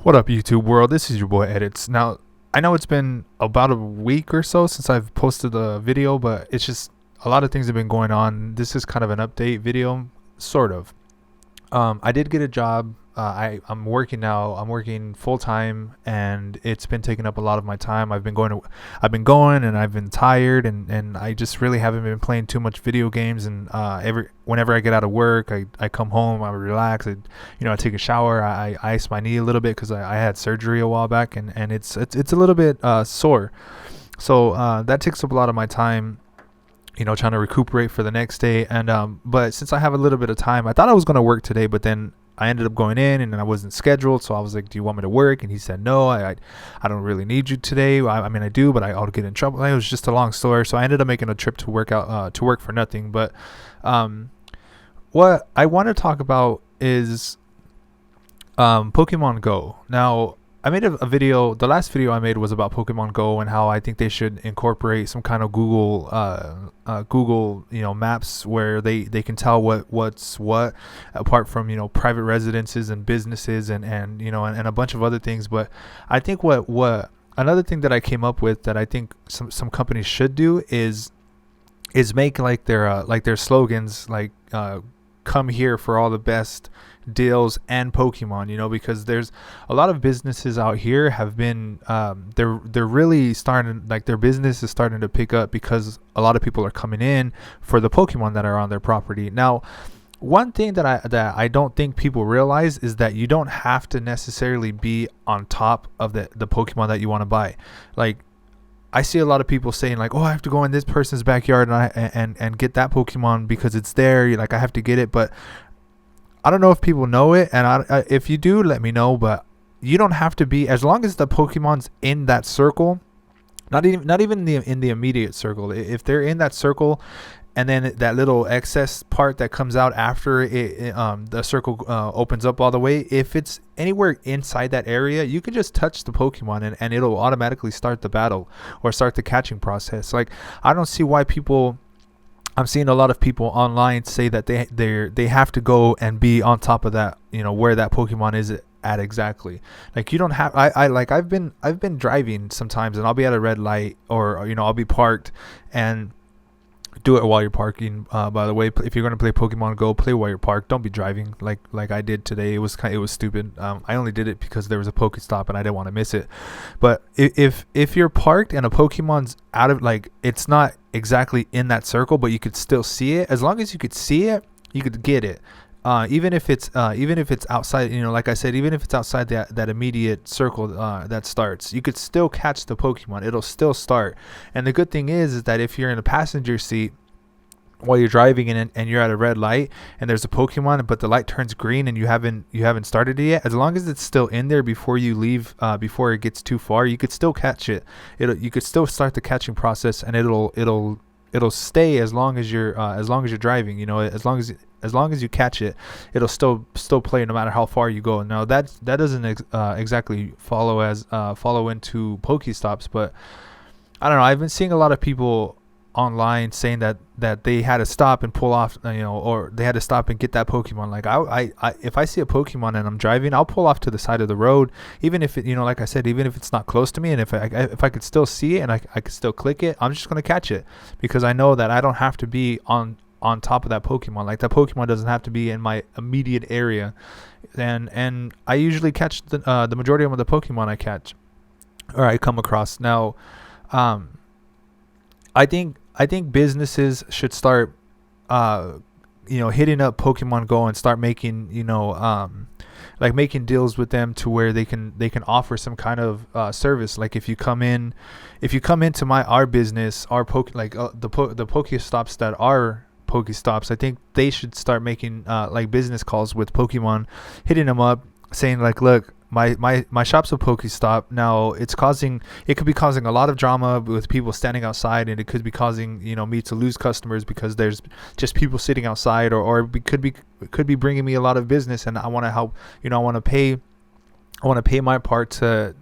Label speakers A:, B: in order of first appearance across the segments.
A: What up, YouTube world? This is your boy Edits. Now, I know it's been about a week or so since I've posted a video, but it's just a lot of things have been going on. This is kind of an update video, sort of. I did get a job. I'm working now. I'm working full time, and it's been taking up a lot of my time. I've been going, and I've been tired, and I just really haven't been playing too much video games. And whenever I get out of work, I come home, I relax, I take a shower, I ice my knee a little bit because I had surgery a while back, and it's a little bit sore. So that takes up a lot of my time, trying to recuperate for the next day. And but since I have a little bit of time, I thought I was going to work today, but then I ended up going in and I wasn't scheduled. So I was like, do you want me to work? And he said, no, I don't really need you today. I mean, I do, but I'll get in trouble. It was just a long story. So I ended up making a trip to work for nothing. But what I want to talk about is Pokemon Go. Now, I made a video. The last video I made was about Pokemon Go and how I think they should incorporate some kind of Google Maps where they can tell what's what, apart from private residences and businesses and a bunch of other things. But I think what another thing that I came up with that I think some companies should do is make like their slogans like come here for all the best deals and Pokemon, because there's a lot of businesses out here have been they're really starting, like their business is starting to pick up because a lot of people are coming in for the Pokemon that are on their property. Now, one thing that I don't think people realize is that you don't have to necessarily be on top of the Pokemon that you want to buy. Like, I see a lot of people saying like, oh, I have to go in this person's backyard and get that Pokemon because it's there. Like, I have to get it. But I don't know if people know it, and if you do, let me know. But you don't have to be, as long as the Pokemon's in that circle, not even in the immediate circle. If they're in that circle, and then that little excess part that comes out after the circle opens up all the way, if it's anywhere inside that area, you can just touch the Pokemon and it'll automatically start the battle or start the catching process. Like, I don't see why people. I'm seeing a lot of people online say that they have to go and be on top of that, where that Pokemon is at exactly. Like, you don't have. I've been driving sometimes, and I'll be at a red light, or I'll be parked, and do it while you're parking. By the way, if you're going to play Pokemon Go, play while you're parked. Don't be driving like I did today. It was stupid. I only did it because there was a Pokestop and I didn't want to miss it. But if you're parked and a Pokemon's out of, like, it's not exactly in that circle, but you could still see it. As long as you could see it, you could get it. Even if it's outside, like I said, even if it's outside that immediate circle that starts, you could still catch the Pokemon. It'll still start. And the good thing is that if you're in a passenger seat while you're driving and you're at a red light and there's a Pokemon, but the light turns green and you haven't started it yet, as long as it's still in there before you leave, before it gets too far, you could still catch it. You could still start the catching process, and it'll stay as long as you're driving. As long as you catch it, it'll still play no matter how far you go. Now that doesn't exactly follow into Pokestops, but I don't know. I've been seeing a lot of people online saying that they had to stop and pull off, or they had to stop and get that Pokemon. Like, I if I see a Pokemon and I'm driving, I'll pull off to the side of the road, even if it, like I said, even if it's not close to me, and if I could still see it and I could still click it, I'm just gonna catch it because I know that I don't have to be on top of that Pokemon. Like, that Pokemon doesn't have to be in my immediate area, and I usually catch the majority of the Pokemon I catch or I come across. Now, I think businesses should start hitting up Pokemon Go and start making like making deals with them to where they can offer some kind of service. Like, if you come into our business, our the Pokestops that are Pokestops, I think they should start making like business calls with Pokemon, hitting them up, saying like, look, my shop's a Pokestop. Now, it could be causing a lot of drama with people standing outside, and it could be causing me to lose customers because there's just people sitting outside, or it could be bringing me a lot of business, and I want to help. I want to pay my part to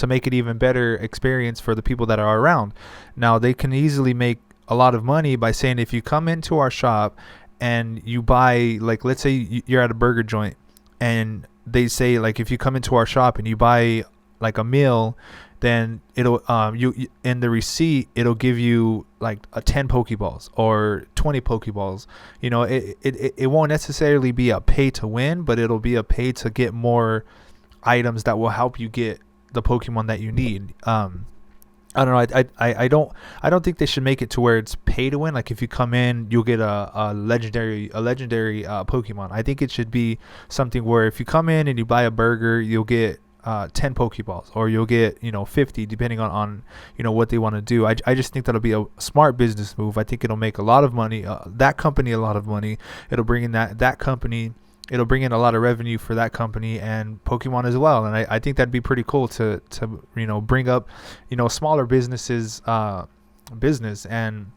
A: make it even better experience for the people that are around. Now, they can easily make a lot of money by saying, if you come into our shop and you buy, like, let's say you're at a burger joint and they say like if you come into our shop and you buy like a meal, then it'll in the receipt it'll give you like a 10 pokeballs or 20 pokeballs. You know, it won't necessarily be a pay to win, but it'll be a pay to get more items that will help you get the Pokemon that you need. I don't know. I don't think they should make it to where it's pay to win. Like if you come in, you'll get a legendary Pokemon. I think it should be something where if you come in and you buy a burger, you'll get 10 Pokeballs, or you'll get 50, depending on what they want to do. I just think that'll be a smart business move. I think it'll make a lot of money. That company a lot of money. It'll bring in that company. It'll bring in a lot of revenue for that company and Pokemon as well. And I think that'd be pretty cool to bring up smaller businesses business. And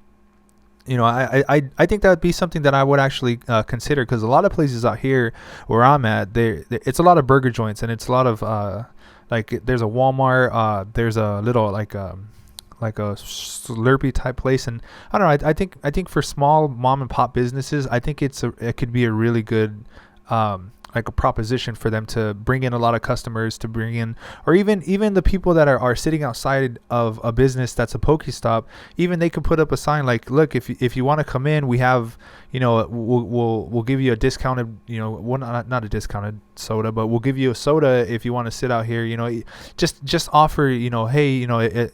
A: I think that would be something that I would actually consider, because a lot of places out here where I'm at, it's a lot of burger joints, and it's a lot of like there's a Walmart, there's a little like a Slurpee type place, and I don't know. I think for small mom and pop businesses, I think it could be a really good like a proposition for them to bring in a lot of customers, to bring in, or even the people that are sitting outside of a business that's a Pokestop. Even they could put up a sign like, look, if you want to come in, we have, we'll give you a discounted, well, not a discounted soda, but we'll give you a soda if you want to sit out here. Just offer, hey,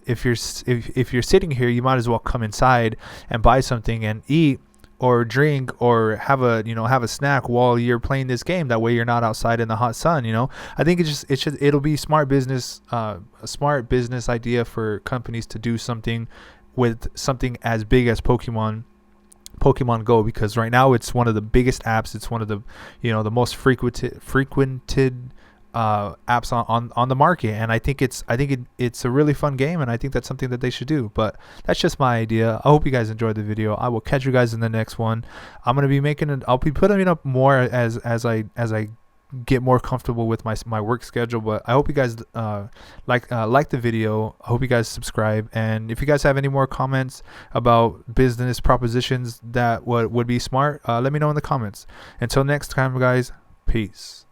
A: if you're sitting here, you might as well come inside and buy something and eat or drink or have a snack while you're playing this game. That way you're not outside in the hot sun. I think it'll be smart business, a smart business idea for companies to do something with something as big as PokemonGO, because right now it's one of the biggest apps. It's one of the the most frequented apps on the market, and I think it's a really fun game, and I think that's something that they should do. But that's just my idea. I hope you guys enjoyed the video. I will catch you guys in the next one. I'll be putting up more as I get more comfortable with my work schedule. But I hope you guys like the video. I hope you guys subscribe, and if you guys have any more comments about business propositions that would be smart, let me know in the comments. Until next time, guys, peace.